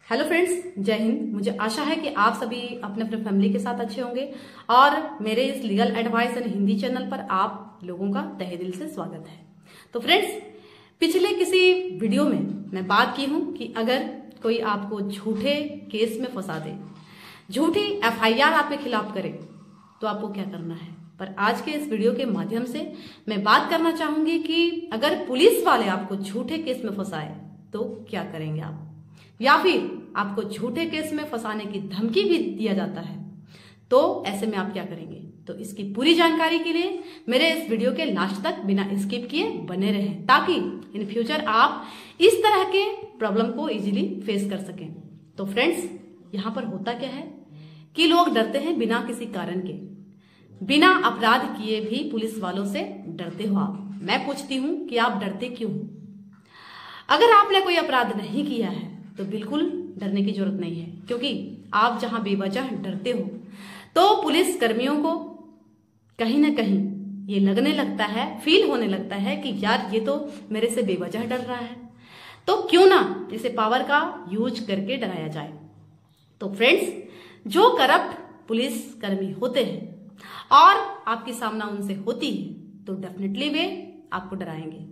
Hello friends, जय हिंद। मुझे आशा है कि आप सभी अपने अपने फैमिली के साथ अच्छे होंगे और मेरे इस legal advice and Hindi channel पर आप लोगों का तहे दिल से स्वागत है। तो फ्रेंड्स, पिछले किसी वीडियो में मैं बात की हूं कि अगर कोई आपको झूठे केस में फंसा दे, झूठी एफआईआर आपके खिलाफ करे, तो आपको क्या करना है। पर आज के इस वीडियो के माध्यम से मैं बात करना चाहूंगी कि अगर पुलिस वाले आपको झूठे केस में फंसाए तो क्या करेंगे आप, या फिर आपको झूठे केस में फंसाने की धमकी भी दिया जाता है तो ऐसे में आप क्या करेंगे। तो इसकी पूरी जानकारी के लिए मेरे इस वीडियो के लास्ट तक बिना स्किप किए बने रहें, ताकि इन फ्यूचर आप इस तरह के प्रॉब्लम को इजीली फेस कर सकें। तो फ्रेंड्स, यहाँ पर होता क्या है कि लोग डरते हैं बिना किसी कारण के, बिना अपराध किए भी पुलिस वालों से डरते हो आप। मैं पूछती हूं कि आप डरते क्यों? अगर आपने कोई अपराध नहीं किया है तो बिल्कुल डरने की जरूरत नहीं है, क्योंकि आप जहां बेवजह डरते हो तो पुलिस कर्मियों को कहीं ना कहीं ये लगने लगता है, फील होने लगता है कि यार ये तो मेरे से बेवजह डर रहा है, तो क्यों ना इसे पावर का यूज करके डराया जाए। तो फ्रेंड्स, जो करप्ट पुलिस कर्मी होते हैं और आपकी सामना उनसे होती है तो डेफिनेटली वे आपको डराएंगे,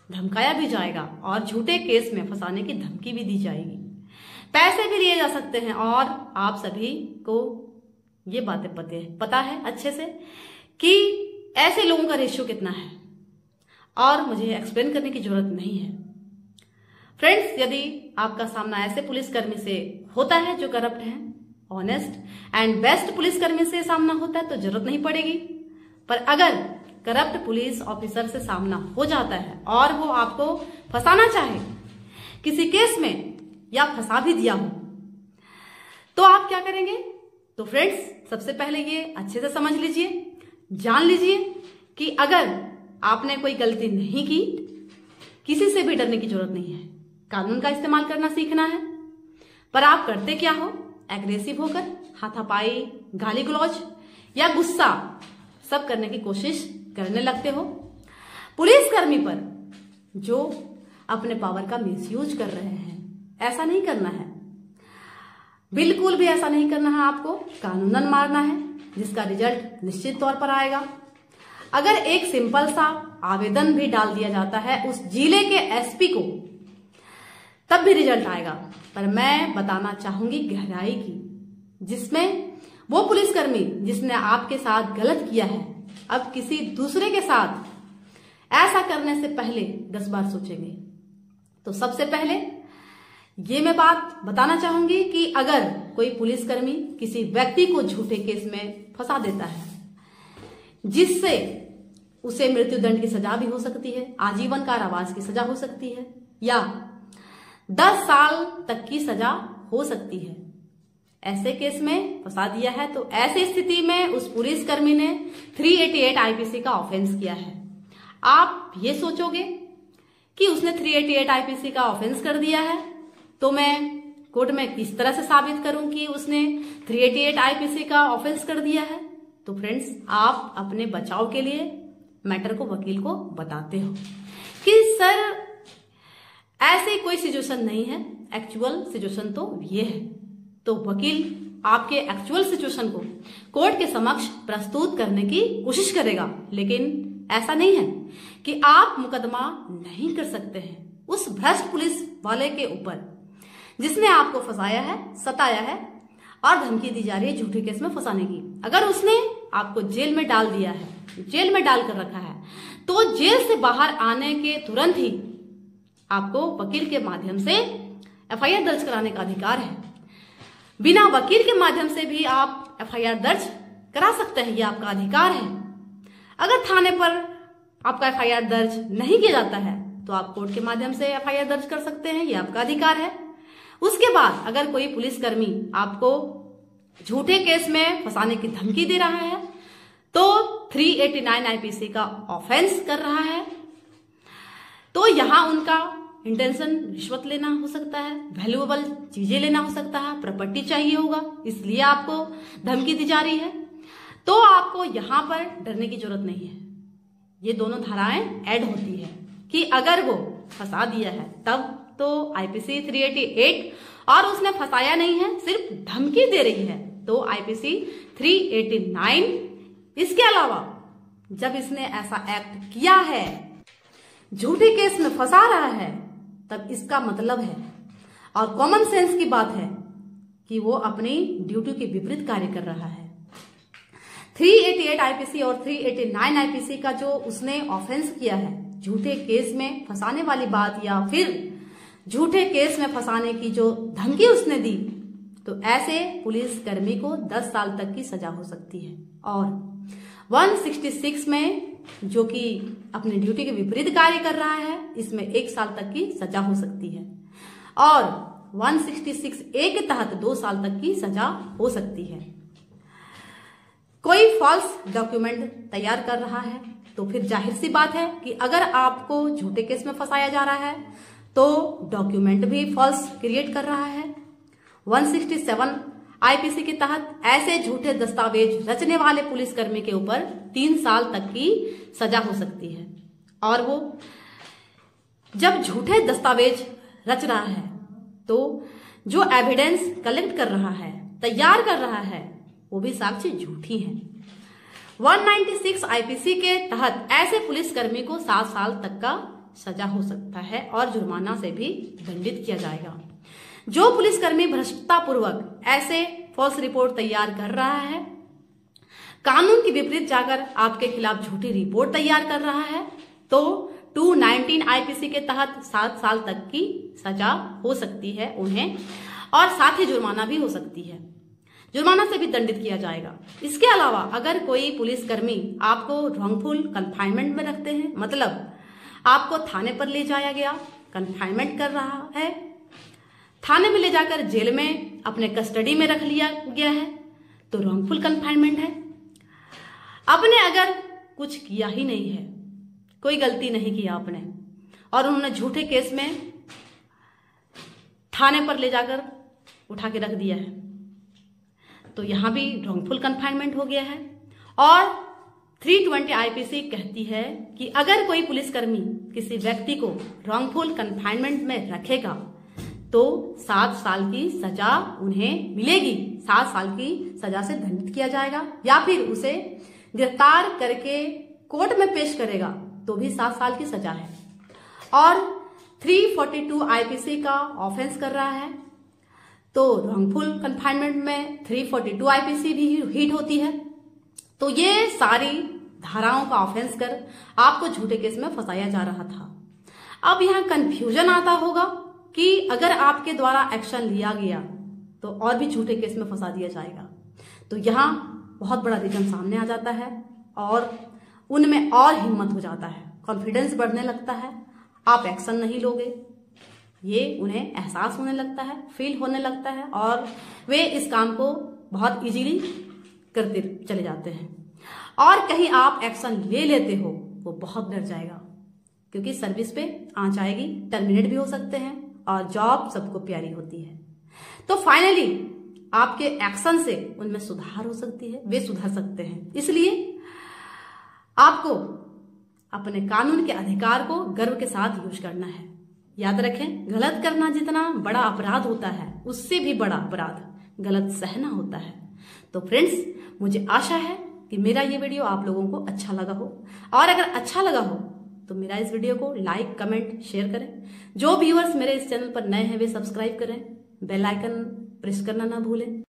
धमकाया भी जाएगा और झूठे केस में फंसाने की धमकी भी दी जाएगी, पैसे भी लिए जा सकते हैं। और आप सभी को ये बातें पता है अच्छे से कि ऐसे लोगों का रेशियो कितना है, और मुझे एक्सप्लेन करने की जरूरत नहीं है। फ्रेंड्स, यदि आपका सामना ऐसे पुलिसकर्मी से होता है जो करप्ट है, ऑनेस्ट एंड बेस्ट पुलिसकर्मी से सामना होता है तो जरूरत नहीं पड़ेगी। पर अगर करप्ट पुलिस ऑफिसर से सामना हो जाता है और वो आपको फंसाना चाहे किसी केस में, या फंसा भी दिया हो, तो आप क्या करेंगे। तो फ्रेंड्स, सबसे पहले ये अच्छे से समझ लीजिए, जान लीजिए कि अगर आपने कोई गलती नहीं की, किसी से भी डरने की जरूरत नहीं है। कानून का इस्तेमाल करना सीखना है। पर आप करते क्या हो? एग्रेसिव होकर हाथापाई, गाली गलौज या गुस्सा सब करने की कोशिश करने लगते हो पुलिसकर्मी पर जो अपने पावर का मिसयूज कर रहे हैं। ऐसा नहीं करना है, बिल्कुल भी ऐसा नहीं करना है। आपको कानूनन मारना है, जिसका रिजल्ट निश्चित तौर पर आएगा। अगर एक सिंपल सा आवेदन भी डाल दिया जाता है उस जिले के एसपी को, तब भी रिजल्ट आएगा। पर मैं बताना चाहूंगी गहराई की, जिसमें वो पुलिसकर्मी जिसने आपके साथ गलत किया है अब किसी दूसरे के साथ ऐसा करने से पहले 10 बार सोचेंगे। तो सबसे पहले ये मैं बात बताना चाहूंगी कि अगर कोई पुलिसकर्मी किसी व्यक्ति को झूठे केस में फंसा देता है, जिससे उसे मृत्युदंड की सजा भी हो सकती है, आजीवन कारावास की सजा हो सकती है, या 10 साल तक की सजा हो सकती है, ऐसे केस में फंसा दिया है, तो ऐसी स्थिति में उस पुलिसकर्मी ने 388 आईपीसी का ऑफेंस किया है। आप ये सोचोगे कि उसने 388 आईपीसी का ऑफेंस कर दिया है, तो मैं कोर्ट में किस तरह से साबित करूं कि उसने 388 आईपीसी का ऑफेंस कर दिया है। तो फ्रेंड्स, आप अपने बचाव के लिए मैटर को वकील को बताते हो कि सर ऐसी कोई सिचुएशन नहीं है, एक्चुअल सिचुएशन तो ये है। तो वकील आपके एक्चुअल सिचुएशन को कोर्ट के समक्ष प्रस्तुत करने की कोशिश करेगा, लेकिन ऐसा नहीं है कि आप मुकदमा नहीं कर सकते हैं उस भ्रष्ट पुलिस वाले के ऊपर जिसने आपको फंसाया है, सताया है और धमकी दी जा रही है झूठे केस में फंसाने की। अगर उसने आपको जेल में डाल दिया है, जेल में डाल कर रखा है, तो जेल से बाहर आने के तुरंत ही आपको वकील के माध्यम से एफआईआर दर्ज कराने का अधिकार है। बिना वकील के माध्यम से भी आप एफआईआर दर्ज करा सकते हैं, ये आपका अधिकार है। अगर थाने पर आपका एफआईआर दर्ज नहीं किया जाता है तो आप कोर्ट के माध्यम से एफआईआर दर्ज कर सकते हैं, ये आपका अधिकार है। उसके बाद अगर कोई पुलिसकर्मी आपको झूठे केस में फंसाने की धमकी दे रहा है, तो 389 आईपीसी का ऑफेंस कर रहा है, तो यहां उनका इंटेंशन रिश्वत लेना हो सकता है, वैल्यूएबल चीजें लेना हो सकता है, प्रॉपर्टी चाहिए होगा, इसलिए आपको धमकी दी जा रही है। तो आपको यहां पर डरने की जरूरत नहीं है। ये दोनों धाराएं ऐड होती है कि अगर वो फंसा दिया है तब तो आईपीसी 388, और उसने फंसाया नहीं है, सिर्फ धमकी दे रही है, तो आईपीसी 389। इसके अलावा जब इसने ऐसा एक्ट किया है, झूठे केस में फंसा रहा है, तब इसका मतलब है और कॉमन सेंस की बात है कि वो अपनी ड्यूटी के विपरीत कार्य कर रहा है। 388 आईपीसी और 389 आईपीसी का जो उसने ऑफेंस किया है, झूठे केस में फंसाने वाली बात या फिर झूठे केस में फंसाने की जो धमकी उसने दी, तो ऐसे पुलिस कर्मी को 10 साल तक की सजा हो सकती है। और 166 में जो कि अपनी ड्यूटी के विपरीत कार्य कर रहा है, इसमें 1 साल तक की सजा हो सकती है। और 166A के तहत 2 साल तक की सजा हो सकती है। कोई फॉल्स डॉक्यूमेंट तैयार कर रहा है तो फिर जाहिर सी बात है कि अगर आपको झूठे केस में फंसाया जा रहा है तो डॉक्यूमेंट भी फॉल्स क्रिएट कर रहा है। 167 आईपीसी के तहत ऐसे झूठे दस्तावेज रचने वाले पुलिसकर्मी के ऊपर 3 साल तक की सजा हो सकती है। और वो जब झूठे दस्तावेज रच रहा है तो जो एविडेंस कलेक्ट कर रहा है, तैयार कर रहा है, वो भी साक्ष्य झूठी है। 196 आईपीसी के तहत ऐसे पुलिसकर्मी को 7 साल तक का सजा हो सकता है और जुर्माना से भी दंडित किया जाएगा। जो पुलिसकर्मी भ्रष्टतापूर्वक ऐसे फॉल्स रिपोर्ट तैयार कर रहा है, कानून के विपरीत जाकर आपके खिलाफ झूठी रिपोर्ट तैयार कर रहा है, तो 219 आईपीसी के तहत 7 साल तक की सजा हो सकती है उन्हें, और साथ ही जुर्माना भी हो सकती है। जुर्माना से भी दंडित किया जाएगा। इसके अलावा अगर कोई पुलिसकर्मी आपको रॉन्गफुल कन्फाइनमेंट में रखते हैं, मतलब आपको थाने पर ले जाया गया, कन्फाइनमेंट कर रहा है, थाने में ले जाकर जेल में अपने कस्टडी में रख लिया गया है, तो रॉन्गफुल कन्फाइनमेंट है। आपने अगर कुछ किया ही नहीं है, कोई गलती नहीं किया आपने, और उन्होंने झूठे केस में थाने पर ले जाकर उठा के रख दिया है, तो यहां भी रॉन्गफुल कन्फाइनमेंट हो गया है। और 320 आईपीसी कहती है कि अगर कोई पुलिसकर्मी किसी व्यक्ति को रॉन्गफुल कन्फाइनमेंट में रखेगा तो 7 साल की सजा उन्हें मिलेगी, 7 साल की सजा से दंडित किया जाएगा, या फिर उसे गिरफ्तार करके कोर्ट में पेश करेगा तो भी 7 साल की सजा है। और 342 आईपीसी का ऑफेंस कर रहा है तो रॉन्गफुल कन्फाइनमेंट में 342 आईपीसी भी हिट होती है। तो ये सारी धाराओं का ऑफेंस कर आपको झूठे केस में फंसाया जा रहा था। अब यहां कंफ्यूजन आता होगा कि अगर आपके द्वारा एक्शन लिया गया तो और भी झूठे केस में फंसा दिया जाएगा, तो यहां बहुत बड़ा रीजन सामने आ जाता है और उनमें और हिम्मत हो जाता है, कॉन्फिडेंस बढ़ने लगता है, आप एक्शन नहीं लोगे, ये उन्हें एहसास होने लगता है, फील होने लगता है, और वे इस काम को बहुत इजीली करते चले जाते हैं। और कहीं आप एक्शन ले लेते हो, वो बहुत डर जाएगा, क्योंकि सर्विस पे आंच आएगी, टर्मिनेट भी हो सकते हैं, और जॉब सबको प्यारी होती है। तो फाइनली आपके एक्शन से उनमें सुधार हो सकती है, वे सुधर सकते हैं। इसलिए आपको अपने कानून के अधिकार को गर्व के साथ यूज करना है। याद रखें, गलत करना जितना बड़ा अपराध होता है, उससे भी बड़ा अपराध गलत सहना होता है। तो फ्रेंड्स, मुझे आशा है कि मेरा ये वीडियो आप लोगों को अच्छा लगा हो, और अगर अच्छा लगा हो तो मेरा इस वीडियो को लाइक, कमेंट, शेयर करें। जो व्यूअर्स मेरे इस चैनल पर नए हैं वे सब्सक्राइब करें, बेल आइकन प्रेस करना ना भूलें।